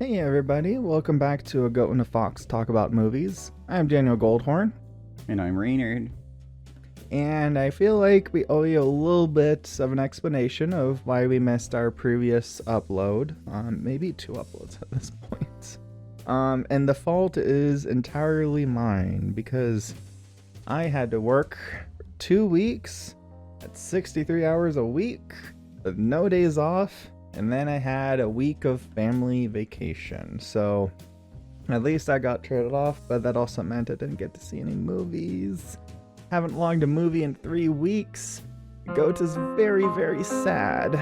Hey everybody, welcome back to A Goat and a Fox Talk About Movies. I'm Daniel Goldhorn. And I'm Reynard. And I feel like we owe you a little bit of an explanation of why we missed our previous upload. Maybe 2 uploads at this point. And the fault is entirely mine because I had to work for 2 weeks at 63 hours a week with no days off. And then I had a week of family vacation, so at least I got traded off, but that also meant I didn't get to see any movies. Haven't logged a movie in 3 weeks. Goat is very, very sad.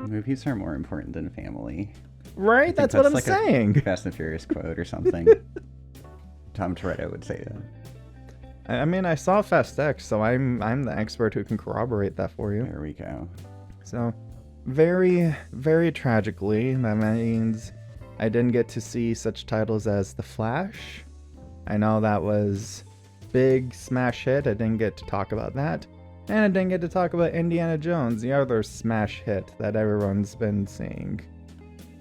Movies are more important than family. Right? That's what I'm like saying. A Fast and Furious quote or something. Tom Toretto would say that. I mean, I saw Fast X, so I'm the expert who can corroborate that for you. There we go. So, very, very tragically, that means I didn't get to see such titles as The Flash. I know that was big smash hit. I didn't get to talk about that. And I didn't get to talk about Indiana Jones, the other smash hit that everyone's been seeing.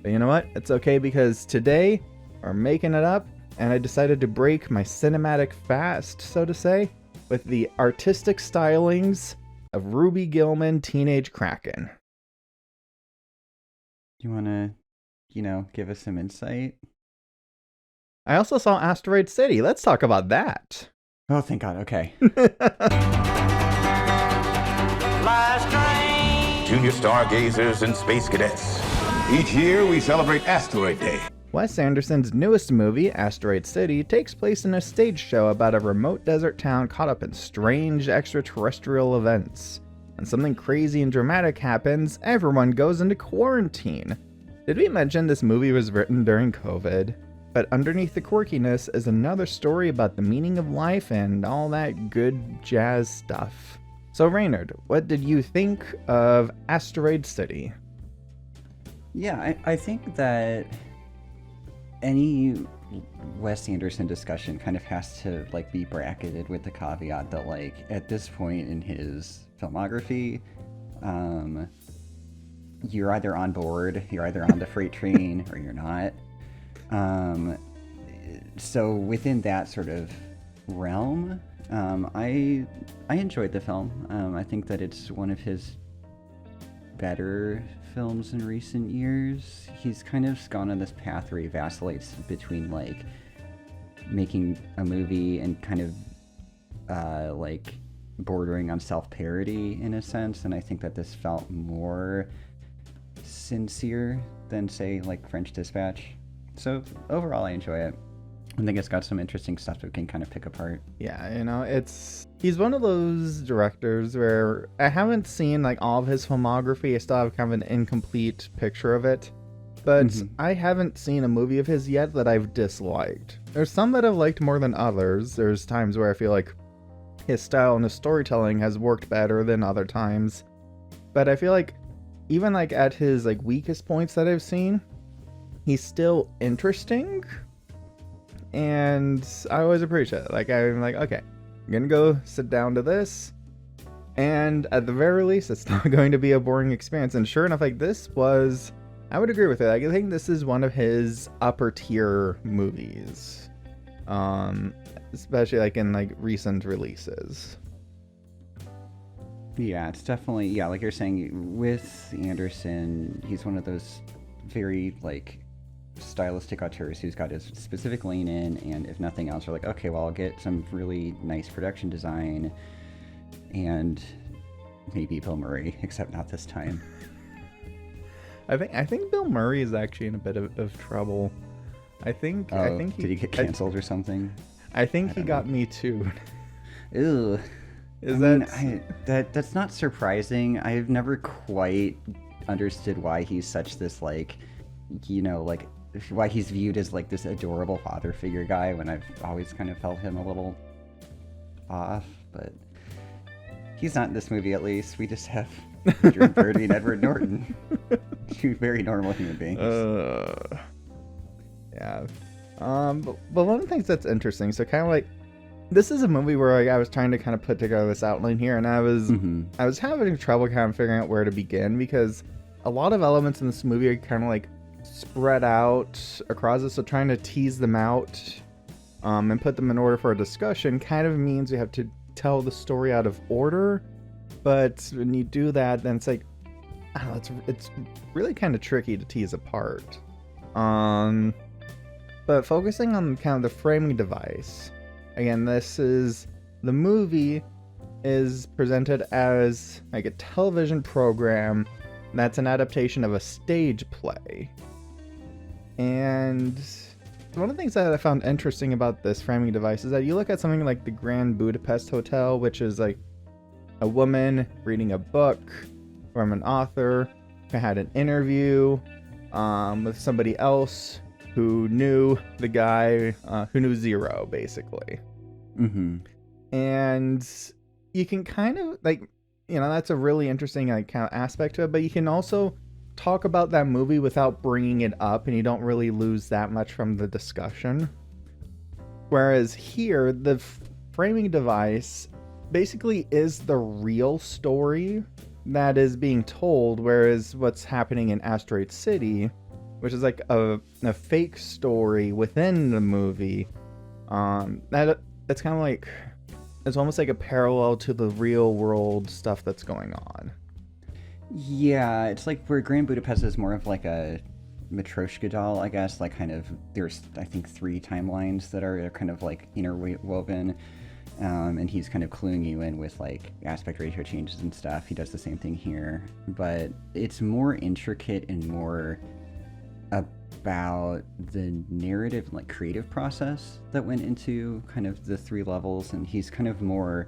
But you know what? It's okay because today we're making it up, and I decided to break my cinematic fast, so to say, with the artistic stylings of Ruby Gillman Teenage Kraken. You want to, give us some insight? I also saw Asteroid City. Let's talk about that. Oh, thank God. Okay. Junior Stargazers and Space Cadets. Each year we celebrate Asteroid Day. Wes Anderson's newest movie, Asteroid City, takes place in a stage show about a remote desert town caught up in strange extraterrestrial events. When something crazy and dramatic happens, everyone goes into quarantine. Did we mention this movie was written during COVID? But underneath the quirkiness is another story about the meaning of life and all that good jazz stuff. So Reynard, what did you think of Asteroid City? Yeah, I think that any Wes Anderson discussion kind of has to be bracketed with the caveat that at this point in his filmography, you're either on board, you're either on the freight train, or you're not. So within that sort of realm, I enjoyed the film. I think that it's one of his better films in recent years. He's kind of gone on this path where he vacillates between making a movie and kind of bordering on self-parody in a sense, and I think that this felt more sincere than say French Dispatch. So overall I enjoy it. I think it's got some interesting stuff that we can kind of pick apart. Yeah, he's one of those directors where I haven't seen all of his filmography. I still have kind of an incomplete picture of it. But I haven't seen a movie of his yet that I've disliked. There's some that I've liked more than others. There's times where I feel like his style and his storytelling has worked better than other times. But I feel like even at his weakest points that I've seen, he's still interesting. And I always appreciate it. I'm okay, I'm gonna go sit down to this. And at the very least, it's not going to be a boring experience. And sure enough, I would agree with it. I think this is one of his upper tier movies. Especially in recent releases. Yeah, it's definitely, like you're saying, with Anderson, he's one of those very stylistic auteurs who's got his specific lane in, and if nothing else, we're okay, well, I'll get some really nice production design and maybe Bill Murray, except not this time. I think Bill Murray is actually in a bit of trouble. I think did he get canceled or something? I think he got Me Too. Ew. That's not surprising. I've never quite understood why he's such this why he's viewed as this adorable father figure guy, when I've always kind of felt him a little off, but he's not in this movie. At least we just have Adrien Brody and Edward Norton, two very normal human beings. Yeah. But one of the things that's interesting, so kind of this is a movie where I was trying to kind of put together this outline here, and I was having trouble kind of figuring out where to begin, because a lot of elements in this movie are kind of spread out across it. So trying to tease them out and put them in order for a discussion kind of means you have to tell the story out of order. But when you do that, then it's like, I don't know, it's really kind of tricky to tease apart. But focusing on kind of the framing device, again, the movie is presented as like a television program that's an adaptation of a stage play. And one of the things that I found interesting about this framing device is that you look at something like the Grand Budapest Hotel, which is like a woman reading a book from an author who had an interview with somebody else who knew the guy who knew Zero, basically. Mm-hmm. And you can kind of like, that's a really interesting like kind of aspect to it, but you can also talk about that movie without bringing it up, and you don't really lose that much from the discussion. Whereas here, the framing device basically is the real story that is being told, whereas what's happening in Asteroid City, which is like a fake story within the movie, that's kind of like, it's almost like a parallel to the real world stuff that's going on. Yeah, it's like where Grand Budapest is more of like a Matryoshka doll, I guess. Like kind of, there's I think 3 timelines that are kind of like interwoven. And he's kind of cluing you in with like aspect ratio changes and stuff. He does the same thing here, but it's more intricate and more about the narrative, like creative process that went into kind of the 3 levels. And he's kind of more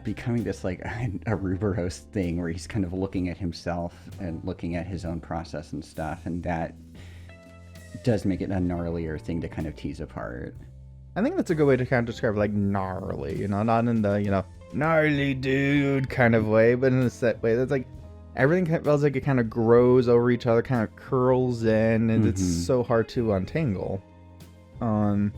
becoming this like a Ruberos thing where he's kind of looking at himself and looking at his own process and stuff. And that does make it a gnarlier thing to kind of tease apart. I think that's a good way to kind of describe like gnarly, not in the, gnarly dude kind of way, but in a set way that's like everything feels like it kind of grows over each other, kind of curls in, and it's so hard to untangle. But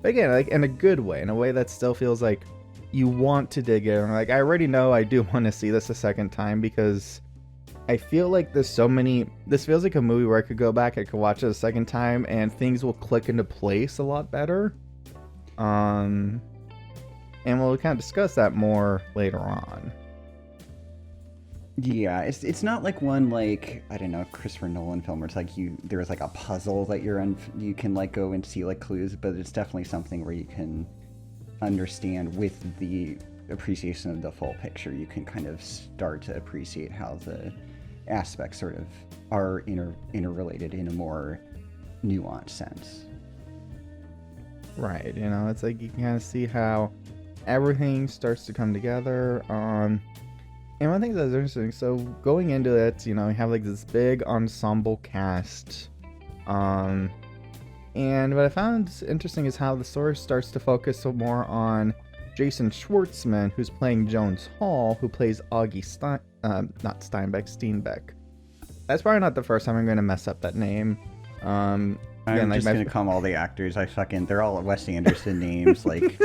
again, like in a good way, in a way that still feels like you want to dig in. Like I already know I do want to see this a second time because I feel like this feels like a movie where I could go back, I could watch it a second time, and things will click into place a lot better. And we'll kind of discuss that more later on. Yeah, it's not like one like, I don't know, Christopher Nolan film where it's like there's like a puzzle that you can like go and see like clues, but it's definitely something where you can understand with the appreciation of the full picture. You can kind of start to appreciate how the aspects sort of are interrelated in a more nuanced sense. Right, it's like you can kind of see how everything starts to come together. And one of the things that's interesting, so going into it, you have like this big ensemble cast. And what I found interesting is how the story starts to focus more on Jason Schwartzman, who's playing Jones Hall, who plays Augie Steinbeck. That's probably not the first time I'm going to mess up that name. I'm just going to call all the actors. They're all Wes Anderson names, like,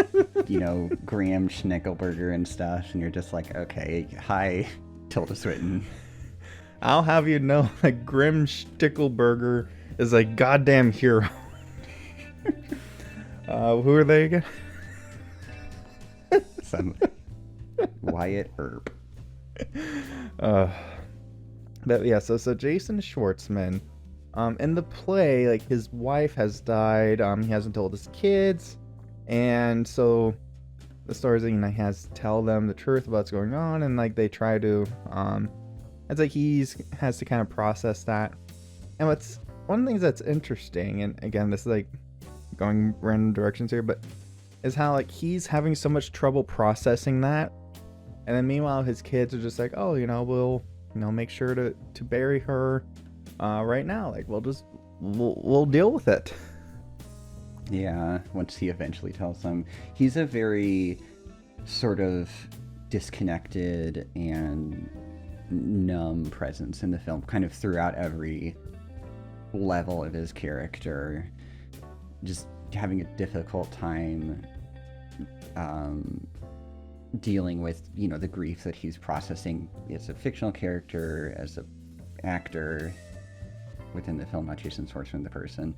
Graham Schnickelberger and stuff. And you're just like, okay, hi, Tilda Swinton. I'll have you know that Grim Stickelberger is a goddamn hero. Who are they again? Some Wyatt Earp. But yeah, so Jason Schwartzman, in the play, like his wife has died. He hasn't told his kids, and so the story is that he has to tell them the truth about what's going on, and like they try to. It's like has to kind of process that. And what's one of the things that's interesting, and again, this is like going random directions here, but is how like he's having so much trouble processing that, and then meanwhile his kids are just like, oh, we'll make sure to bury her right now. Like we'll deal with it. Yeah, once he eventually tells them. He's a very sort of disconnected and numb presence in the film, kind of throughout every level of his character, just having a difficult time dealing with the grief that he's processing as a fictional character, as an actor, within the film, not Jason Schwartzman, the person,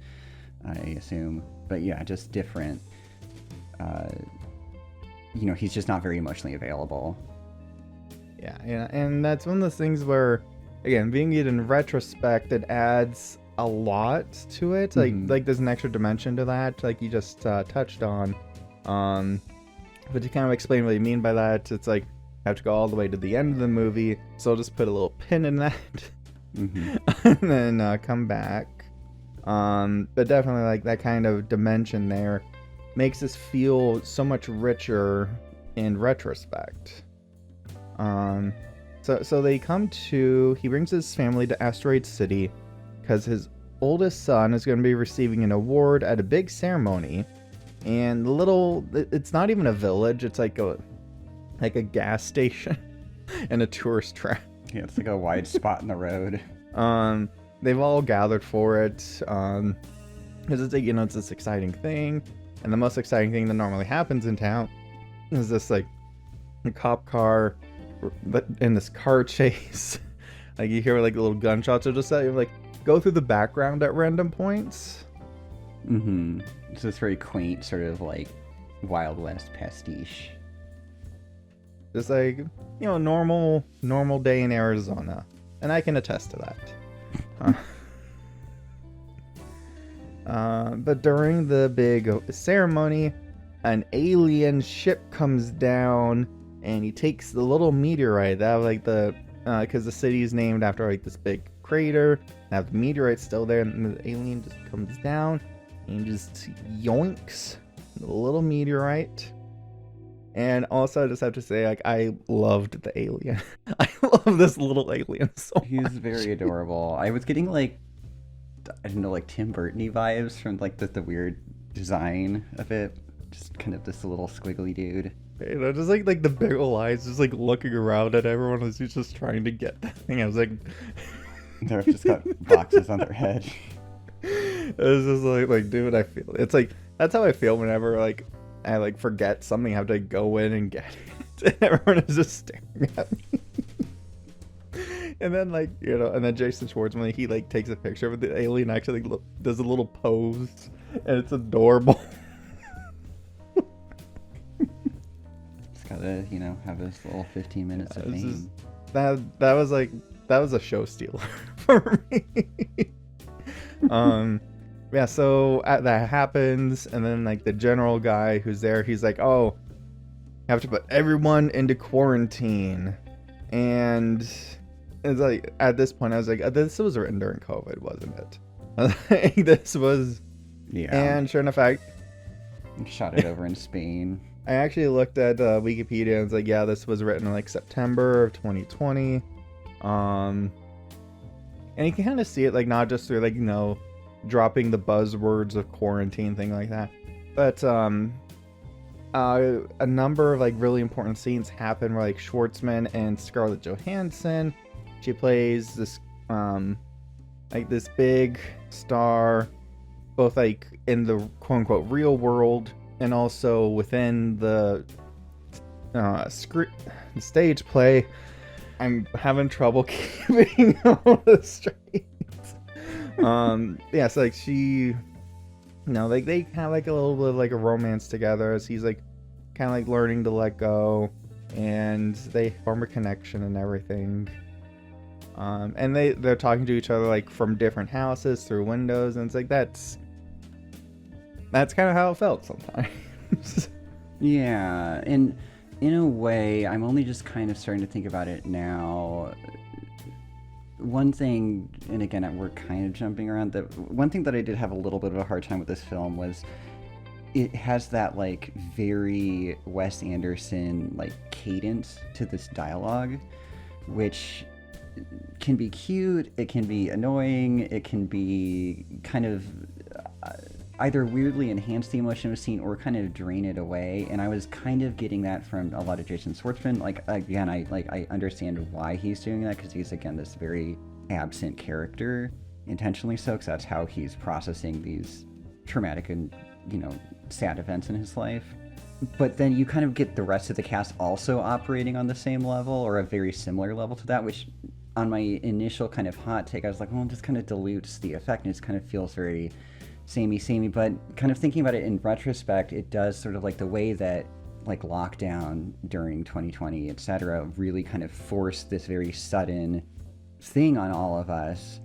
I assume. But yeah, just different. He's just not very emotionally available. Yeah, and that's one of those things where, again, being it in retrospect, it adds a lot to it. Like there's an extra dimension to that, like you just touched on. But to kind of explain what you mean by that, it's like I have to go all the way to the end of the movie, so I'll just put a little pin in that, and then come back. But definitely, like, that kind of dimension there makes us feel so much richer in retrospect. So they come to, he brings his family to Asteroid City because his oldest son is going to be receiving an award at a big ceremony. And it's not even a village, it's like a gas station and a tourist trap. Yeah, it's like a wide spot in the road. They've all gathered for it, because it's it's this exciting thing, and the most exciting thing that normally happens in town is this, like, a cop car in this car chase. Like, you hear, like, little gunshots, or just like go through the background at random points. It's this very quaint sort of, like, Wild West pastiche. Just like, normal day in Arizona, and I can attest to that. But during the big ceremony, an alien ship comes down, and he takes the little meteorite that, like, because the city is named after, like, this big crater. Have the meteorite still there, and the alien just comes down and just yoinks the little meteorite. And also, I just have to say, like, I loved the alien. I love this little alien so much. He's very adorable. I was getting, like, I don't know, like Tim Burton-y vibes from, like, the weird design of it. Just kind of this little squiggly dude. Just like the big old eyes, just like looking around at everyone as he's just trying to get that thing. I was like, they've just got boxes on their head. It was just like, dude, I feel it's like that's how I feel whenever like I like forget something, I have to go in and get it, and everyone is just staring at me. And then, like, and then Jason Schwartzman, he like takes a picture of the alien, actually does a little pose, and it's adorable. Just gotta, have this little 15 minutes of fame. That was a show stealer for me. Yeah, so that happens, and then, like, the general guy who's there, he's like, oh, you have to put everyone into quarantine. And it's like, at this point, I was like, this was written during COVID, wasn't it? This was... Yeah. And sure enough, I shot it over in Spain. I actually looked at Wikipedia, and it's like, yeah, this was written in, like, September of 2020. And you can kind of see it, like, not just through, like, dropping the buzzwords of quarantine, thing like that, but a number of, like, really important scenes happen where, like, Schwartzman and Scarlett Johansson, she plays this like this big star, both, like, in the quote-unquote real world and also within the stage play. I'm having trouble keeping all this straight. Yeah, so, like, she, like, they have, like, a little bit of, like, a romance together as he's, like, kind of, like, learning to let go, and they form a connection and everything. And they're talking to each other, like, from different houses through windows, and it's like, that's kind of how it felt sometimes. Yeah, and in a way, I'm only just kind of starting to think about it now. One thing, and again, we're kind of jumping around, one thing that I did have a little bit of a hard time with this film was it has that, like, very Wes Anderson, like, cadence to this dialogue, which can be cute, it can be annoying, it can be kind of either weirdly enhance the emotion of a scene or kind of drain it away. And I was kind of getting that from a lot of Jason Schwartzman. Like, again, I understand why he's doing that, because he's, again, this very absent character, intentionally so, because that's how he's processing these traumatic and, sad events in his life. But then you kind of get the rest of the cast also operating on the same level or a very similar level to that, which on my initial kind of hot take, I was like, well, it just kind of dilutes the effect, and it just kind of feels very samey. But kind of thinking about it in retrospect, it does sort of like the way that like lockdown during 2020, etc., really kind of forced this very sudden thing on all of us.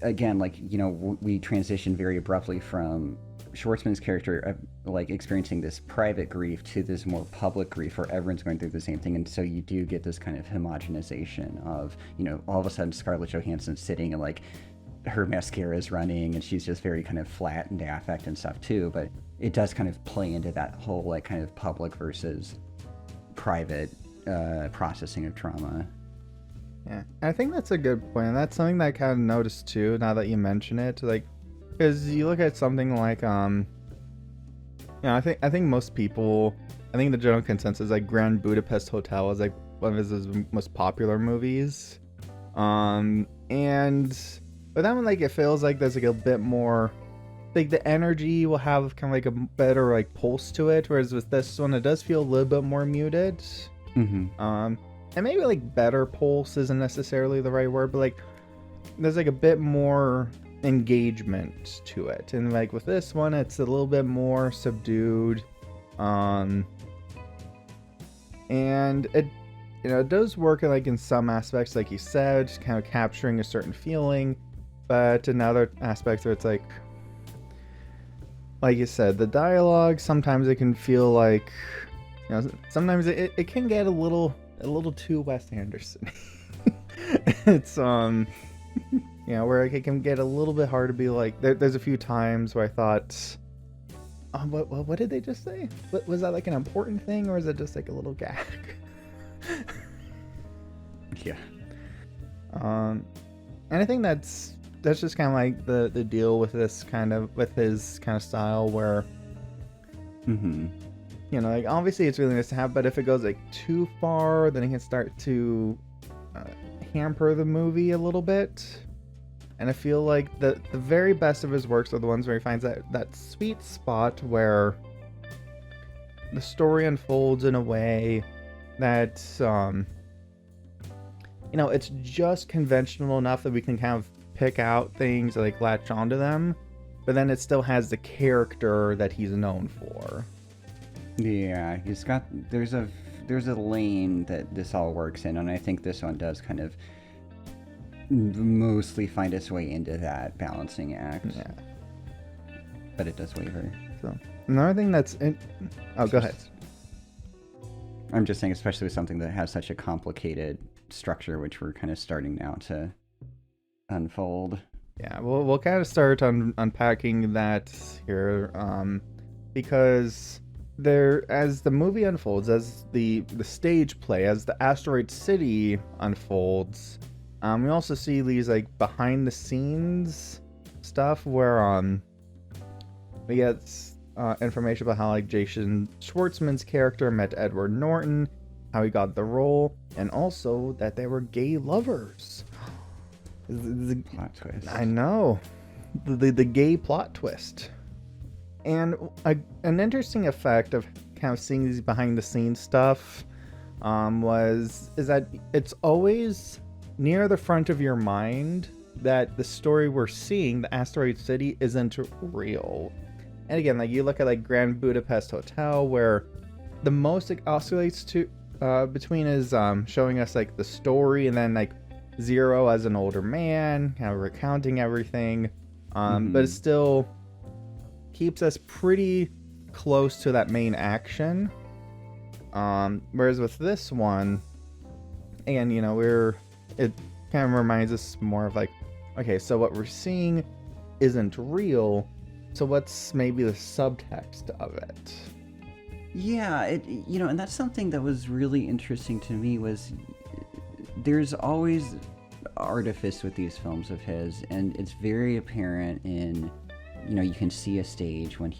Again, like, you know, we transitioned very abruptly from Schwartzman's character like experiencing this private grief to this more public grief where everyone's going through the same thing, and so you do get this kind of homogenization of, you know, all of a sudden Scarlett Johansson sitting and like her mascara is running and she's just very kind of flat and affect and stuff too, but it does kind of play into that whole like kind of public versus private processing of trauma. Yeah, I think that's a good point, and that's something that I kind of noticed too now that you mention it, like, because you look at something like, you know, I think most people, I think the general consensus is like Grand Budapest Hotel is like one of his most popular movies, and but that one, like, it feels like there's like a bit more, like the energy will have kind of like a better like pulse to it, whereas with this one it does feel a little bit more muted. And maybe like better pulse isn't necessarily the right word, but like there's like a bit more engagement to it, and like with this one it's a little bit more subdued, and it, you know, it does work like in some aspects, like you said, kind of capturing a certain feeling, but in other aspects where it's like you said, the dialogue sometimes it can feel like, you know, sometimes it can get a little too Wes Anderson. It's you know, where it can get a little bit hard to be like, there's a few times where I thought, what did they just say? Was that like an important thing, or is it just like a little gag? Yeah. And I think that's just kind of like the deal with this kind of, with his kind of style, where you know, like obviously it's really nice to have, but if it goes like too far, then it can start to hamper the movie a little bit. And I feel like the very best of his works are the ones where he finds that sweet spot where the story unfolds in a way that, you know, it's just conventional enough that we can kind of pick out things, like latch onto them, but then it still has the character that he's known for. Yeah, there's a lane that this all works in, and I think this one does kind of mostly find its way into that balancing act. Yeah. But it does waver. So another thing that's go ahead. I'm just saying, especially with something that has such a complicated structure, which we're kind of starting now to unfold. Yeah, we'll kind of start unpacking that here, because as the movie unfolds, as the stage play, as the Asteroid City unfolds, we also see these like behind the scenes stuff where we get information about how like Jason Schwartzman's character met Edward Norton, how he got the role, and also that they were gay lovers. The plot twist. I know, the gay plot twist. And an interesting effect of kind of seeing these behind the scenes stuff is that it's always near the front of your mind that the story we're seeing, the Asteroid City, isn't real. And again, like you look at like Grand Budapest Hotel, where the most it oscillates to between is showing us like the story, and then like Zero as an older man, kind of recounting everything, but it still keeps us pretty close to that main action. Whereas with this one, and you know, it kind of reminds us more of like, okay, so what we're seeing isn't real, so what's maybe the subtext of it? Yeah, you know, and that's something that was really interesting to me, was there's always artifice with these films of his, and it's very apparent in, you know, you can see a stage when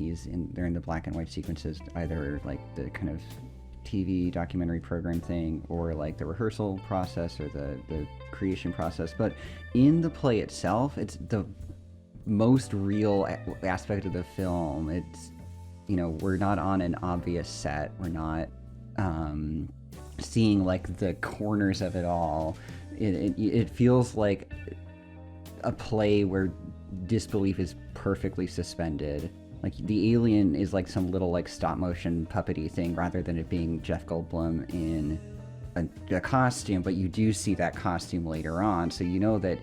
they're in the black and white sequences, either like the kind of TV documentary program thing, or like the rehearsal process or the creation process. But in the play itself, it's the most real aspect of the film. It's, you know, we're not on an obvious set. We're not seeing like the corners of it all. It feels like a play where disbelief is perfectly suspended. Like the alien is like some little like stop motion puppety thing rather than it being Jeff Goldblum in a costume, but you do see that costume later on, so you know that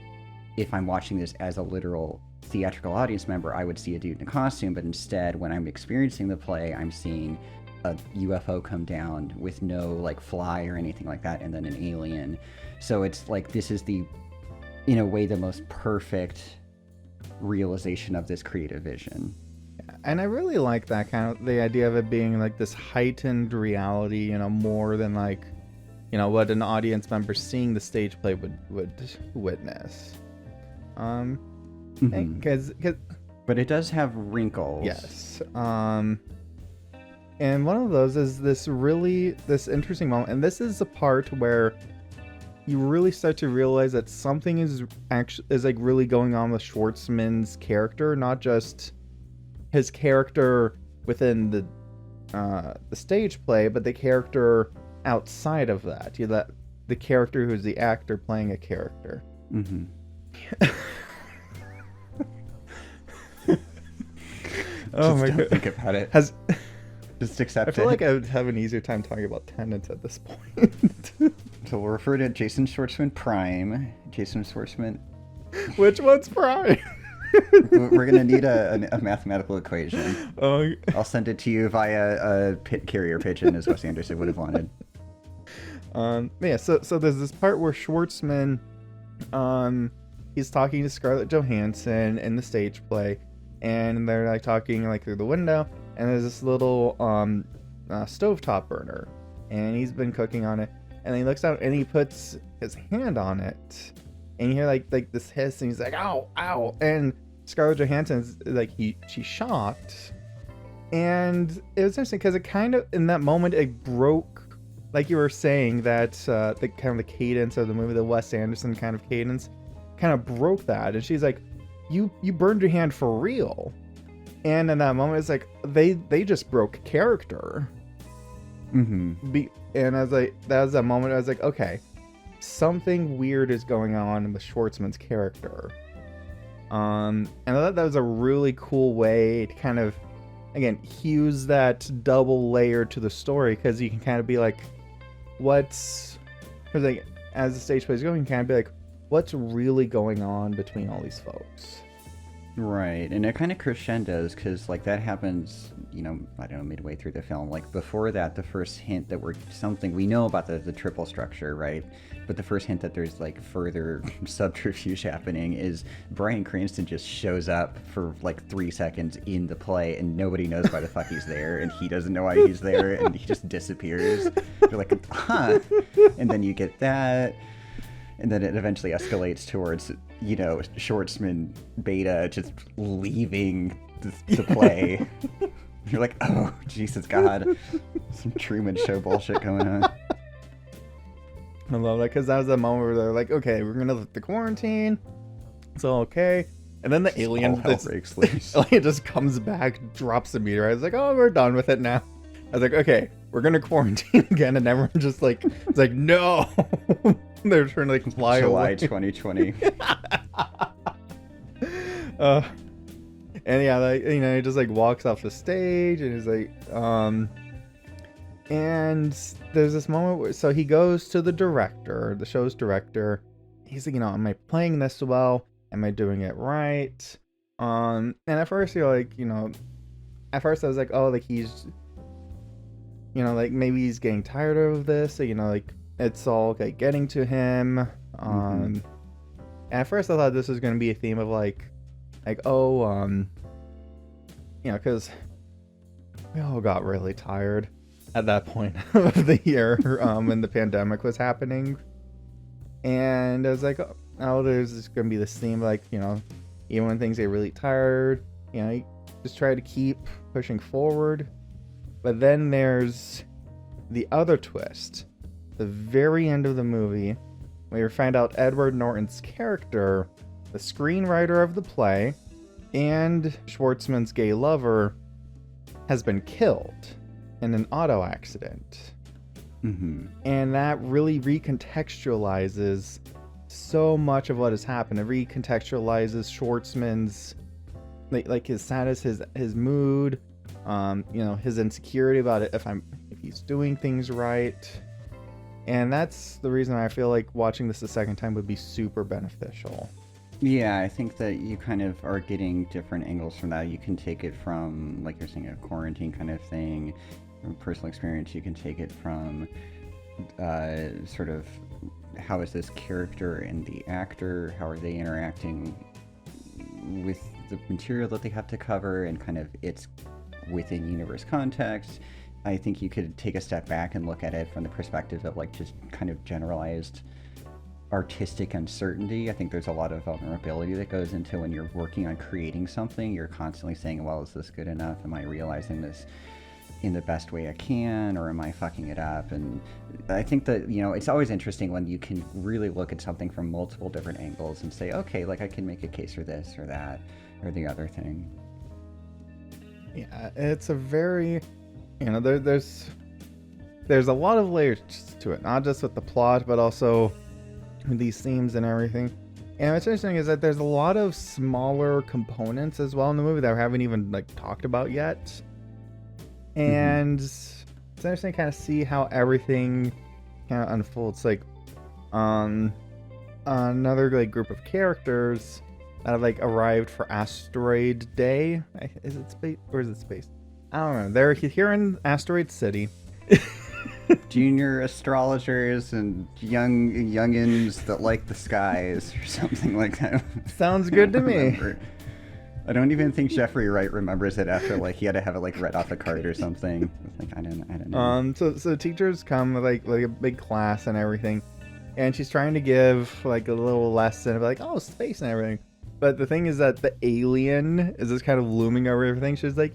if I'm watching this as a literal theatrical audience member, I would see a dude in a costume, but instead when I'm experiencing the play, I'm seeing a UFO come down with no like fly or anything like that, and then an alien. So it's like this is in a way the most perfect realization of this creative vision. And I really like that kind of the idea of it being like this heightened reality, more than like what an audience member seeing the stage play would witness. Because but it does have wrinkles. Yes. And one of those is this interesting moment, and this is the part where you really start to realize that something is like really going on with Schwartzman's character, not just his character within the stage play, but the character outside of that. The character who's the actor playing a character. Mm-hmm. Oh my god! Think about it. Just accept it. I feel like I would have an easier time talking about Tenet at this point. So we'll refer to Jason Schwartzman Prime. Jason Schwartzman. Which one's Prime? We're gonna need a mathematical equation. Oh. I'll send it to you via a carrier pigeon, as Wes Anderson would have wanted. Yeah. So there's this part where Schwartzman, he's talking to Scarlett Johansson in the stage play, and they're like talking like through the window, and there's this little stovetop burner, and he's been cooking on it, and he looks out and he puts his hand on it. And you hear like this hiss, and he's like, "Ow, ow!" And Scarlett Johansson's like, she's shocked, and it was interesting because it kind of in that moment it broke, like you were saying that the kind of the cadence of the movie, the Wes Anderson kind of cadence, kind of broke that, and she's like, "You burned your hand for real," and in that moment it's like they just broke character. Mm-hmm. And I was like, that was that moment I was like, okay. Something weird is going on with Schwartzman's character. And I thought that was a really cool way to kind of, again, use that double layer to the story, because you can kind of be like, because like, as the stage play is going, you can kind of be like, what's really going on between all these folks? Right, and it kind of crescendos, because like that happens, I don't know, midway through the film. Like before that, the first hint that we know about the triple structure, right? But the first hint that there's like further subterfuge happening is Bryan Cranston just shows up for like 3 seconds in the play, and nobody knows why the fuck he's there, and he doesn't know why he's there, and he just disappears. You're like, huh? And then you get that. And then it eventually escalates towards, Schwartzman Beta just leaving the play. You're like, oh, Jesus God. Some Truman Show bullshit going on. I love that, because that was the moment where they're like, okay, we're going to lift the quarantine. It's all okay. And then the alien just comes back, drops the meteorite. I was like, oh, we're done with it now. I was like, okay, we're going to quarantine again. And everyone just like, it's like, no. They're trying to like fly July away. 2020. And yeah, like, he just like walks off the stage, and he's like, and there's this moment where, so he goes to the director, the show's director. He's like, am I playing this well? Am I doing it right? And at first you're like, at first I was like, oh, like he's, like maybe he's getting tired of this. So, like it's all like getting to him. And at first I thought this was going to be a theme of like, because we all got really tired at that point of the year when the pandemic was happening. And I was like, oh, there's going to be this theme, like, even when things get really tired, you just try to keep pushing forward. But then there's the other twist, the very end of the movie, where you find out Edward Norton's character, the screenwriter of the play, and Schwartzman's gay lover, has been killed in an auto accident. And that really recontextualizes so much of what has happened. It recontextualizes Schwartzman's like his status, his mood, his insecurity about it, if he's doing things right. And that's the reason I feel like watching this a second time would be super beneficial. Yeah, I think that you kind of are getting different angles from that. You can take it from, like you're saying, a quarantine kind of thing, from personal experience. You can take it from sort of how is this character and the actor, how are they interacting with the material that they have to cover, and kind of its within universe context. I think you could take a step back and look at it from the perspective of like just kind of generalized artistic uncertainty. I think there's a lot of vulnerability that goes into when you're working on creating something. You're constantly saying, well, is this good enough? Am I realizing this in the best way I can, or am I fucking it up? And I think that, it's always interesting when you can really look at something from multiple different angles and say, okay, like I can make a case for this or that or the other thing. Yeah, it's a very, there's a lot of layers to it, not just with the plot, but also these themes and everything. And what's interesting is that there's a lot of smaller components as well in the movie that we haven't even like talked about yet. And it's interesting to kind of see how everything kind of unfolds. Like, another like group of characters that have like arrived for Asteroid Day. Is it space or is it space? I don't know. They're here in Asteroid City. Junior astrologers and youngins that like the skies or something like that. Sounds good to me. I don't even think Jeffrey Wright remembers it after like he had to have it like read off a card or something. Like I don't know. So teachers come with like a big class and everything, and she's trying to give like a little lesson of like, oh, space and everything. But the thing is that the alien is just kind of looming over everything. She's like,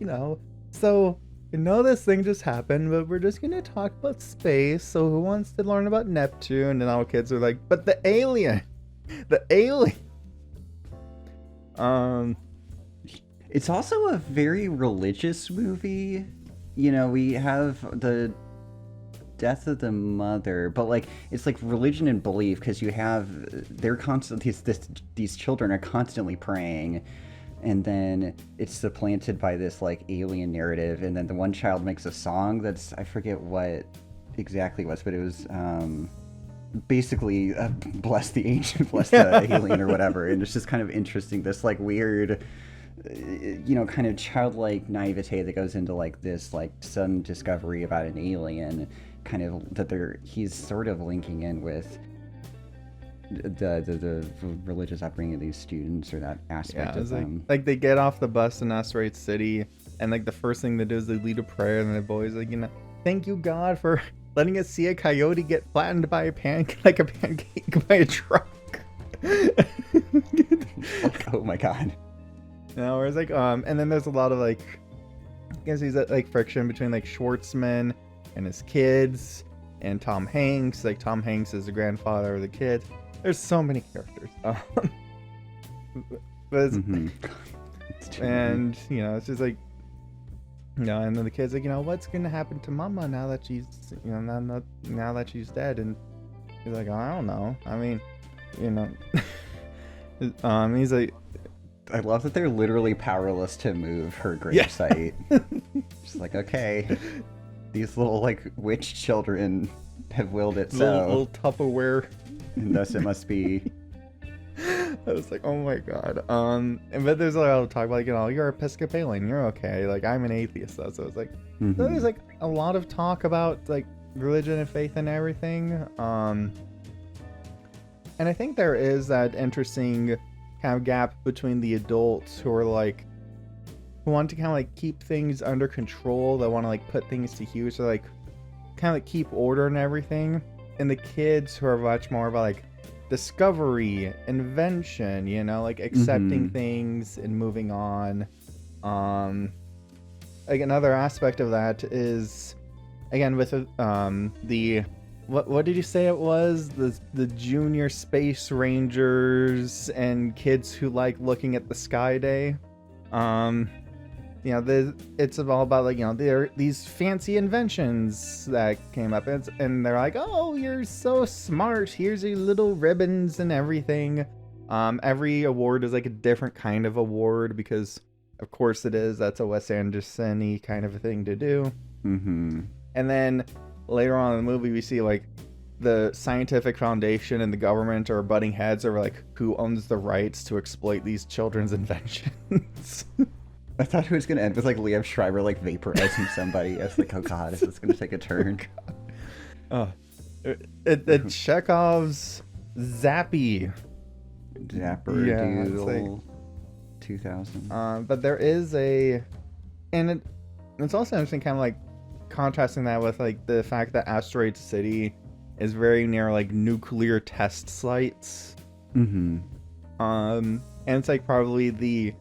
so this thing just happened, but we're just gonna talk about space. So who wants to learn about Neptune? And all kids are like, but the alien. It's also a very religious movie. We have the death of the mother, but like it's like religion and belief, because you have these children are constantly praying, and then it's supplanted by this like alien narrative, and then the one child makes a song that's, I forget what exactly it was, but it was basically bless the ancient, bless the alien or whatever. And it's just kind of interesting, this like weird kind of childlike naivete that goes into like this like sudden discovery about an alien, kind of that he's sort of linking in with the religious upbringing of these students, or that aspect of them. Like they get off the bus in Asteroid City, and like the first thing they do is they lead a prayer, and the boys like, thank you God for letting us see a coyote get flattened by a pancake by a truck. Oh my God. Whereas like and then there's a lot of like, I guess he's like friction between like Schwartzman and his kids and Tom Hanks. Like Tom Hanks is the grandfather of the kids. There's so many characters. But it's, and it's just like, and then the kid's like, what's gonna happen to Mama now that she's now that she's dead? And he's like, I don't know. I mean, he's like, I love that they're literally powerless to move her gravesite. Yeah. Just like, okay, these little like witch children have willed it so. Little Tupperware. And thus it must be. I was like, oh my God. But there's a lot of talk about like, you're Episcopalian, you're okay. Like I'm an atheist though, so it's like, so there's like a lot of talk about like religion and faith and everything. And I think there is that interesting kind of gap between the adults who are like, who want to kind of like keep things under control, that want to like put things to use, or like kind of like keep order and everything, and the kids who are much more about like discovery, invention, like accepting things and moving on. Like another aspect of that is, again, with the what did you say it was? The junior space rangers and kids who like looking at the sky day. it's all about like, there are these fancy inventions that came up, and they're like, oh, you're so smart, here's your little ribbons and everything. Every award is like a different kind of award, because of course it is. That's a Wes Anderson-y kind of a thing to do. Mm-hmm. And then later on in the movie, we see like the scientific foundation and the government are butting heads over like who owns the rights to exploit these children's inventions. I thought it was going to end with like Liev Schreiber like vaporizing somebody. I was like, oh god, is this going to take a turn? Chekhov's Zappy. Zapper Yeah, Doodle like, 2000. But there is it's also interesting, kind of like contrasting that with like the fact that Asteroid City is very near like nuclear test sites. Mm-hmm. And it's like probably the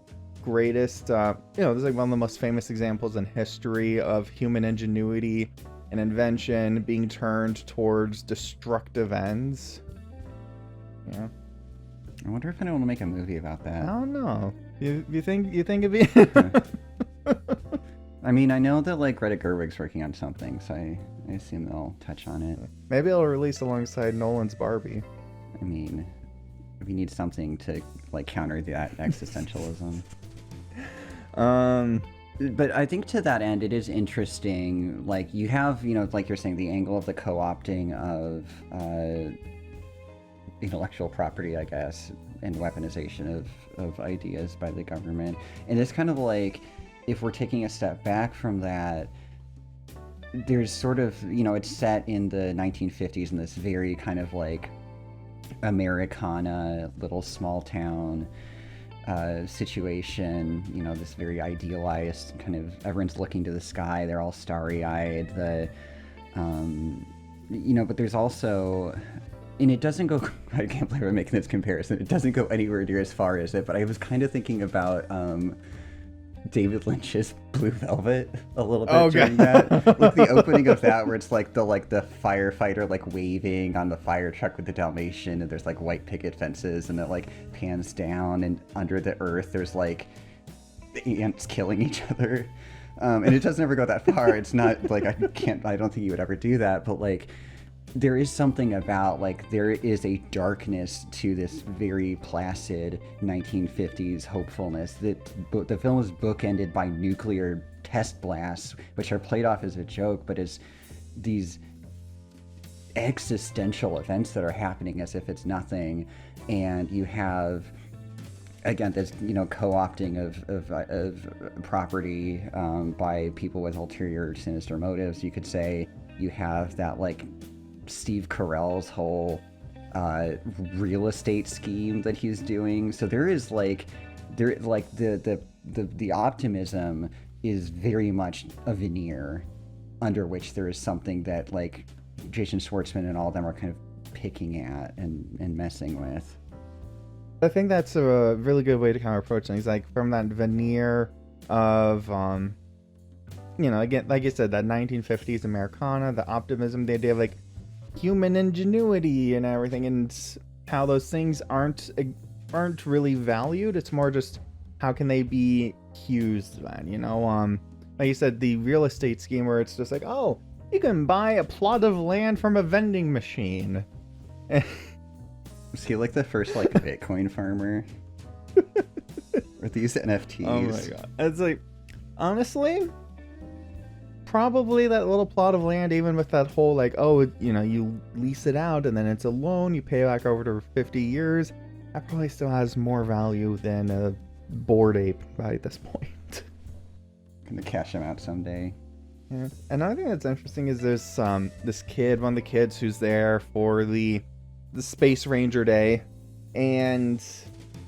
greatest, there's like one of the most famous examples in history of human ingenuity and invention being turned towards destructive ends. Yeah. I wonder if anyone will make a movie about that. I don't know. You think it'd be? I mean, I know that like Greta Gerwig's working on something, so I assume they'll touch on it. Maybe it'll release alongside Nolan's Barbie. I mean, we need something to like counter that existentialism. But I think to that end, it is interesting. Like you have, like you're saying, the angle of the co-opting of intellectual property, I guess, and weaponization of ideas by the government. And it's kind of like, if we're taking a step back from that, there's sort of, it's set in the 1950s in this very kind of like Americana, little small town situation, this very idealized kind of, everyone's looking to the sky, they're all starry-eyed, but there's also, and it doesn't go, I can't believe I'm making this comparison, it doesn't go anywhere near as far as it, but I was kind of thinking about David Lynch's Blue Velvet a little bit during that. Like the opening of that, where it's like the firefighter like waving on the fire truck with the Dalmatian, and there's like white picket fences, and it like pans down, and under the earth there's like ants killing each other. And it doesn't ever go that far. It's not like I don't think you would ever do that, but like there is something about like there is a darkness to this very placid 1950s hopefulness that the film is bookended by nuclear test blasts, which are played off as a joke, but as these existential events that are happening as if it's nothing. And you have, again, this co-opting of property by people with ulterior sinister motives. You could say you have that like Steve Carell's whole real estate scheme that he's doing. So there is like the optimism is very much a veneer under which there is something that like Jason Schwartzman and all of them are kind of picking at and messing with. I think that's a really good way to kind of approach things, like from that veneer of again, like you said, that 1950s Americana, the optimism, the idea of like human ingenuity and everything, and how those things aren't really valued. It's more just how can they be used then, like you said, the real estate scheme where it's just like, oh, you can buy a plot of land from a vending machine. Is he like the first like Bitcoin farmer? Or these NFTs? Oh my god. It's like, honestly, probably that little plot of land, even with that whole like, oh, you lease it out and then it's a loan, you pay back over 50 years, that probably still has more value than a Bored Ape by this point. Gonna cash him out someday. Yeah. Another thing that's interesting is there's this kid, one of the kids who's there for the Space Ranger Day, and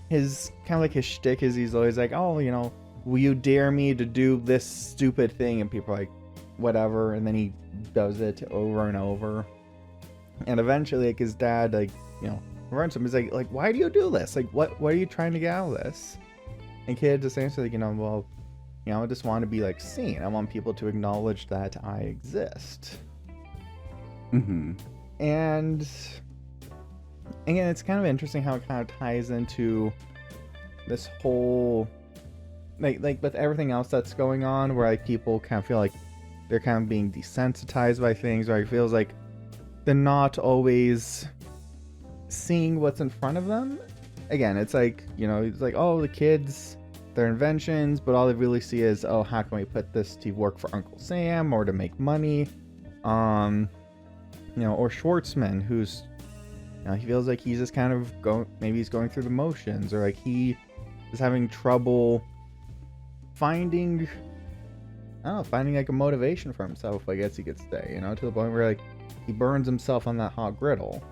his kind of like his shtick is he's always like, oh, will you dare me to do this stupid thing? And people are like, whatever, and then he does it over and over, and eventually like his dad runs him. He's like, why do you do this? Like, what are you trying to get out of this? And kid just answers like, well, I just want to be like seen. I want people to acknowledge that I exist. Mm-hmm. And again, it's kind of interesting how it kind of ties into this whole like with everything else that's going on, where like people kind of feel like they're kind of being desensitized by things, or it feels like they're not always seeing what's in front of them. Again, it's like, you know, it's like, oh, the kids, their inventions, but all they really see is, oh, how can we put this to work for Uncle Sam or to make money? You know, or Schwartzman, who's, you know, he feels like he's just kind of maybe he's going through the motions, or like he is having trouble finding like a motivation for himself, I guess you could say, you know, to the point where like he burns himself on that hot griddle.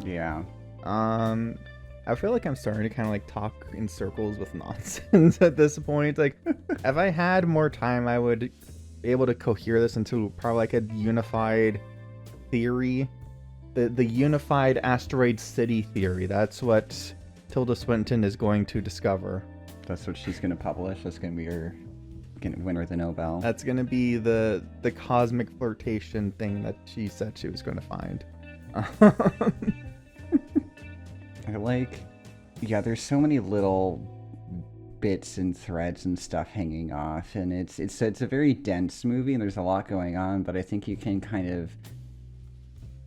Yeah. I feel like I'm starting to kind of like talk in circles with nonsense at this point. Like, if I had more time, I would be able to cohere this into probably like a unified theory. The unified Asteroid City theory. That's what Tilda Swinton is going to discover. That's what she's going to publish. That's going to be her winner of the Nobel. That's going to be the cosmic flirtation thing that she said she was going to find. There's so many little bits and threads and stuff hanging off, and it's a very dense movie, and there's a lot going on, but I think you can kind of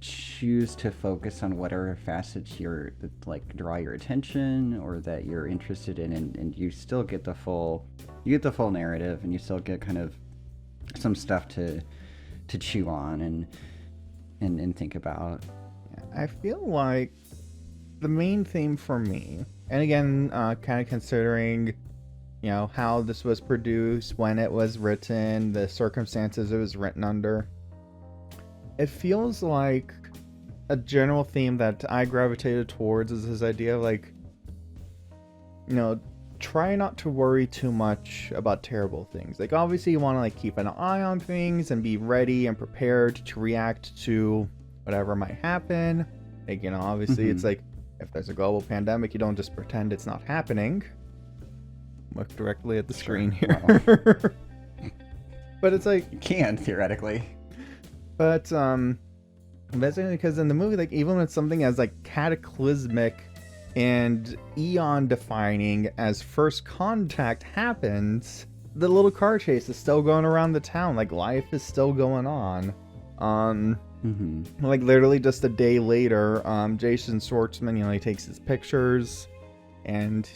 choose to focus on whatever facets draw your attention or that you're interested in, and you still get the full narrative, and you still get kind of some stuff to chew on and think about. I feel like the main theme for me, and again, kind of considering, you know, how this was produced, when it was written, the circumstances it was written under, it feels like a general theme that I gravitated towards is this idea of like, you know, try not to worry too much about terrible things. Like, obviously you want to like keep an eye on things and be ready and prepared to react to whatever might happen. Like, you know, obviously it's like, if there's a global pandemic, you don't just pretend it's not happening. Look directly at the screen here. Well, but it's like, you can theoretically. But basically, because in the movie, like, even when it's something as like cataclysmic and eon defining as First Contact happens, the little car chase is still going around the town. Like, life is still going on. Like, literally just a day later, Jason Schwartzman, you know, he takes his pictures, and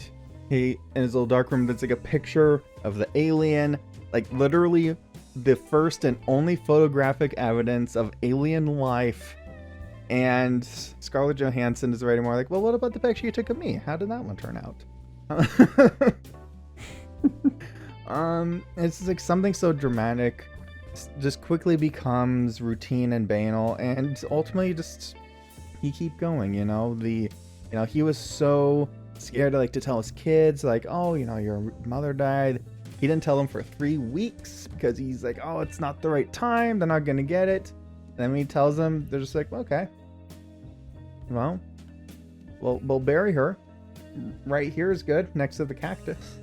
he, in his little dark room, there's like a picture of the alien, like literally the first and only photographic evidence of alien life. And Scarlett Johansson is writing more like, well, what about the picture you took of me? How did that one turn out? It's like something so dramatic just quickly becomes routine and banal, and ultimately you keep going, you know. He was so scared to tell his kids, like, oh, you know, your mother died. He didn't tell them for 3 weeks because he's like, oh, it's not the right time, they're not gonna get it. And then when he tells them, they're just like, okay, well, we'll bury her right here is good, next to the cactus.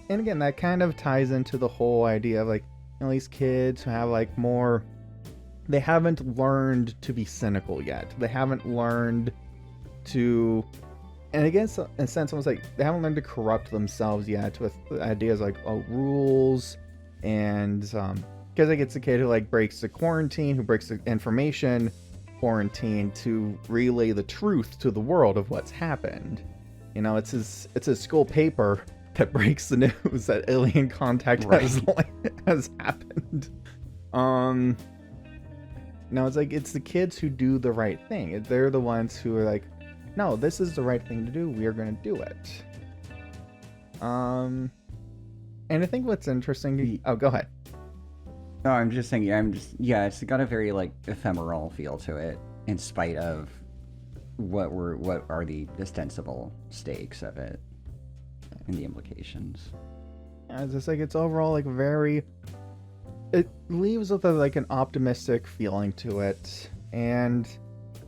And again, that kind of ties into the whole idea of, like, you know, these kids who have like more, they haven't learned to be cynical yet. They haven't learned to, and again, in a sense, almost like they haven't learned to corrupt themselves yet with ideas like, oh, rules, and because like it's a kid who like breaks the quarantine, who breaks the information quarantine to relay the truth to the world of what's happened. You know, it's his school paper that breaks the news that alien contact has happened. No, it's like, it's the kids who do the right thing. They're the ones who are like, no, this is the right thing to do. We are going to do it. And I think what's interesting. Oh, go ahead. No, I'm just saying. It's got a very like ephemeral feel to it, in spite of what are the ostensible stakes of it and the implications. Yeah, it's just like, it's overall like it leaves with like an optimistic feeling to it. And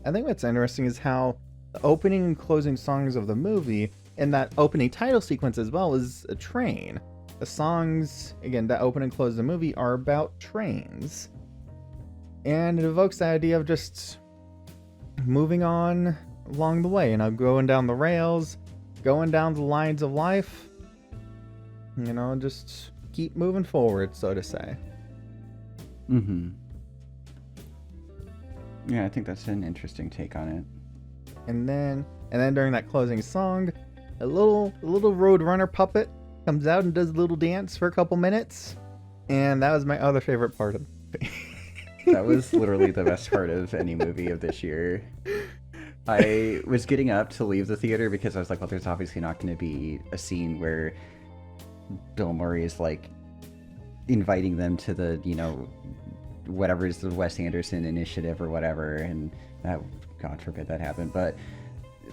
I think what's interesting is how the opening and closing songs of the movie, and that opening title sequence as well, is a train. The songs, again, that open and close the movie are about trains. And it evokes the idea of just moving on along the way, you know, going down the rails, going down the lines of life. You know, just keep moving forward, so to say. Mm-hmm. Yeah, I think that's an interesting take on it. And then during that closing song, a little roadrunner puppet comes out and does a little dance for a couple minutes, and that was my other favorite part of the movie. That was literally the best part of any movie of this year. I was getting up to leave the theater because I was like, well, there's obviously not going to be a scene where Bill Murray is like inviting them to the, you know, whatever is the Wes Anderson initiative or whatever, and that, God forbid that happened, but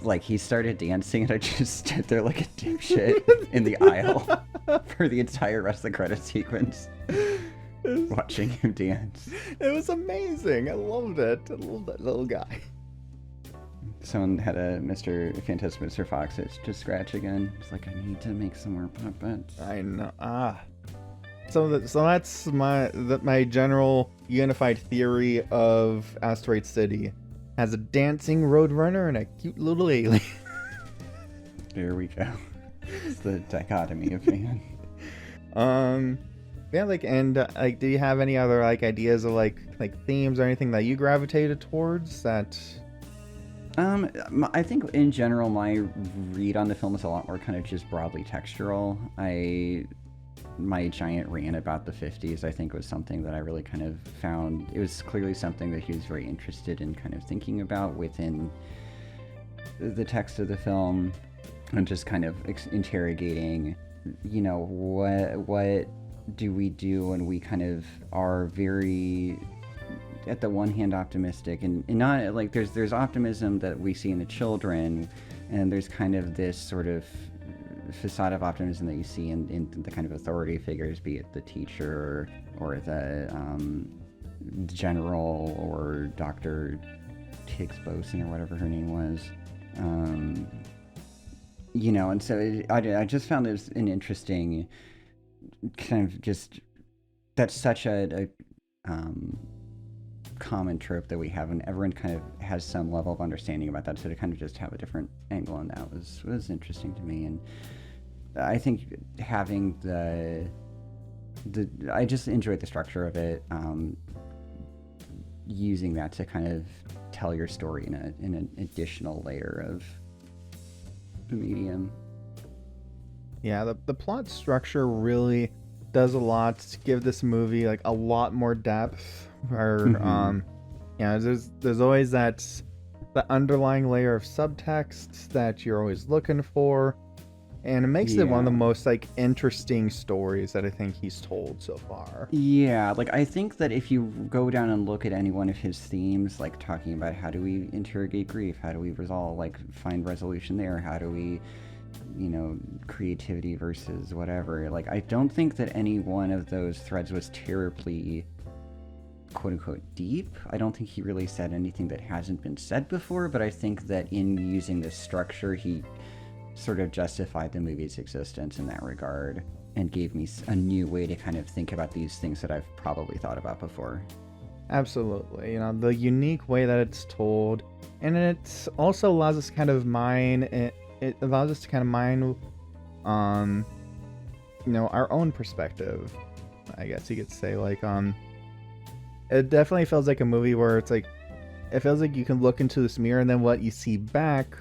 like he started dancing and I just stood there like a dipshit in the aisle for the entire rest of the credit sequence, watching him dance. It was amazing. I loved it. I loved that little guy. Someone had a Fantastic Mr. Fox to scratch again. It's like, I need to make some more puppets. I know. So that's my general unified theory of Asteroid City. Has a dancing roadrunner and a cute little alien. There we go. It's the dichotomy of man. Yeah, like, and like, do you have any other like ideas of like themes or anything that you gravitated towards that? I think in general my read on the film is a lot more kind of just broadly textural. My giant rant about the 50s, I think, was something that I really kind of found. It was clearly something that he was very interested in kind of thinking about within the text of the film, and just kind of interrogating, you know, what do we do when we kind of are very, at the one hand, optimistic, and not like there's optimism that we see in the children, and there's kind of this sort of facade of optimism that you see in the kind of authority figures, be it the teacher or the general or Dr. Higgs Boson or whatever her name was. You know, and so I just found it was an interesting kind of just, that's such a common trope that we have, and everyone kind of has some level of understanding about that, so to kind of just have a different angle on that was interesting to me. And I think having I just enjoyed the structure of it, using that to kind of tell your story in an additional layer of the medium. Yeah, the plot structure really does a lot to give this movie like a lot more depth. Or yeah, there's always the underlying layer of subtext that you're always looking for, and it makes it one of the most like interesting stories that I think he's told so far. Yeah, like I think that if you go down and look at any one of his themes, like talking about how do we interrogate grief, how do we find resolution there, how do we, you know, creativity versus whatever, like I don't think that any one of those threads was terribly quote-unquote deep. I don't think he really said anything that hasn't been said before, but I think that in using this structure, he sort of justified the movie's existence in that regard, and gave me a new way to kind of think about these things that I've probably thought about before. Absolutely. You know, the unique way that it's told, and it also allows us to kind of mine, it allows us to kind of mine, you know, our own perspective, I guess you could say. Like, it definitely feels like a movie where it's like, it feels like you can look into this mirror, and then what you see back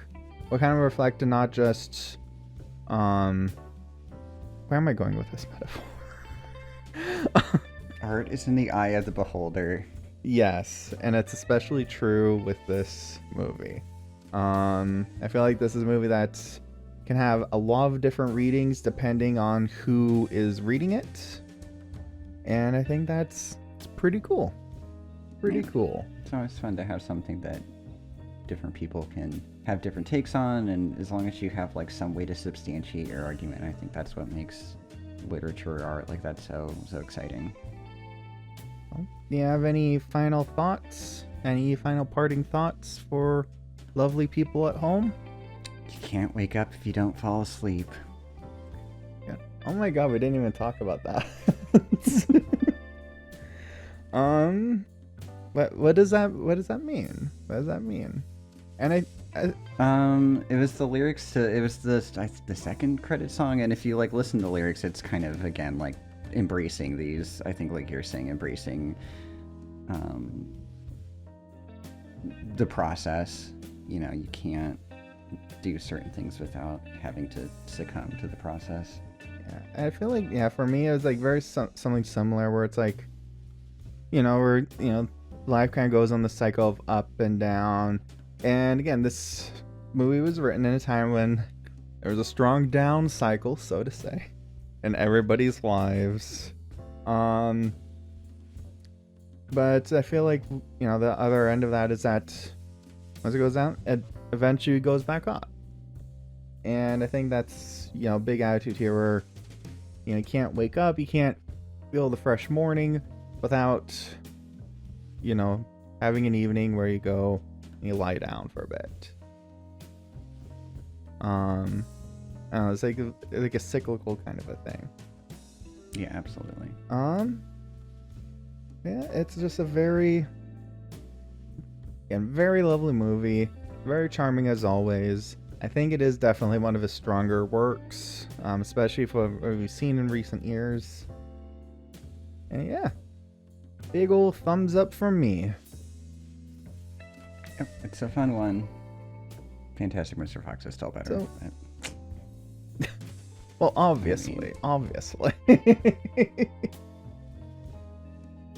will kind of reflect and not just, where am I going with this metaphor? Art is in the eye of the beholder. Yes, and it's especially true with this movie. I feel like this is a movie that can have a lot of different readings depending on who is reading it, and I think it's pretty cool. Cool. It's always fun to have something that different people can have different takes on, and as long as you have like some way to substantiate your argument, I think that's what makes literature or art like that so exciting. Well, do you have any final thoughts? Any final parting thoughts for lovely people at home? You can't wake up if you don't fall asleep. Yeah. Oh my god, we didn't even talk about that. What does that mean? What does that mean? And It was the lyrics to, it was the second credit song, and if you like listen to the lyrics, it's kind of, again, like embracing these, I think, like you're saying, embracing the process. You know, you can't do certain things without having to succumb to the process. Yeah, I feel like, yeah, for me, it was like very something similar where it's like, where, life kind of goes on the cycle of up and down. And again, this movie was written in a time when there was a strong down cycle, so to say, in everybody's lives. But I feel like, the other end of that is that once it goes down, it eventually goes back up. And I think that's, big attitude here where, you can't wake up, you can't feel the fresh morning without, having an evening where you go and you lie down for a bit. I don't know, it's like a cyclical kind of a thing. Yeah, absolutely. Yeah, it's just a very lovely movie, very charming as always. I think it is definitely one of his stronger works, especially for what we've seen in recent years. And yeah, big old thumbs up from me. Yep, it's a fun one. Fantastic Mr. Fox is still better. So, well, obviously.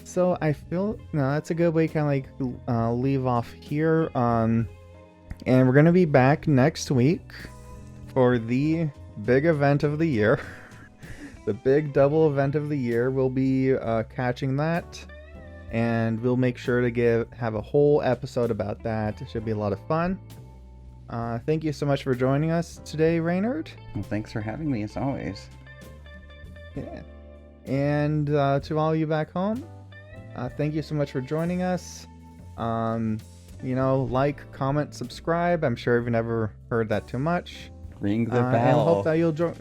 So I feel that's a good way to kind of like leave off here. And we're gonna be back next week for the big event of the year, the big double event of the year. We'll be catching that, and we'll make sure to have a whole episode about that. It should be a lot of fun. Thank you so much for joining us today, Reynard. Well, thanks for having me, as always. Yeah. And to all you back home, thank you so much for joining us. Like, comment, subscribe. I'm sure you've never heard that too much. Ring the bell. And hope that you'll join.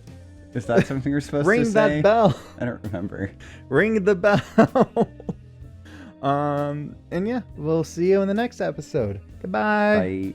Is that something you're supposed Ring to say? Ring that bell. I don't remember. Ring the bell. And yeah, we'll see you in the next episode. Goodbye. Bye.